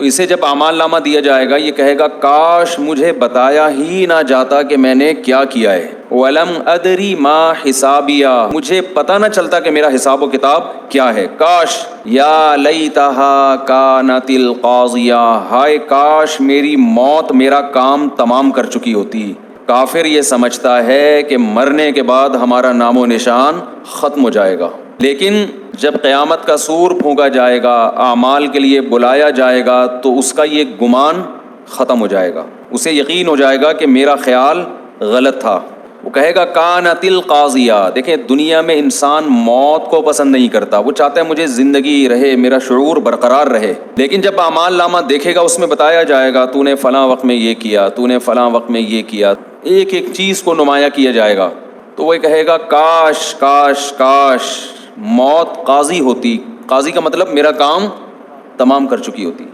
तो इसे जब आमाल नामा दिया जाएगा ये कहेगा काश मुझे बताया ही ना जाता कि मैंने क्या किया है। वलम अदरी मा हिसाबिया, मुझे पता ना चलता कि मेरा हिसाब व किताब क्या है। काश, या लईतहा कानतिल काज़िया, हाय काश मेरी मौत मेरा काम तमाम कर चुकी होती। काफिर ये समझता है कि मरने के बाद हमारा नामो निशान ख़त्म हो जाएगा, लेकिन जब क़यामत का सूर फूंका जाएगा, आमाल के लिए बुलाया जाएगा, तो उसका ये गुमान ख़त्म हो जाएगा। उसे यकीन हो जाएगा कि मेरा ख्याल गलत था। वो कहेगा कानतिल काज़िया। देखें, दुनिया में इंसान मौत को पसंद नहीं करता, वो चाहता है मुझे ज़िंदगी रहे, मेरा शऊर बरकरार रहे। लेकिन जब आमाल नामा देखेगा उसमें बताया जाएगा तूने फ़लाँ वक्त में ये किया, तूने फ़लाँ वक्त में ये किया, एक एक चीज़ को नुमाया किया जाएगा। तो वही कहेगा काश काश काश मौत काजी होती। काजी का मतलब मेरा काम तमाम कर चुकी होती।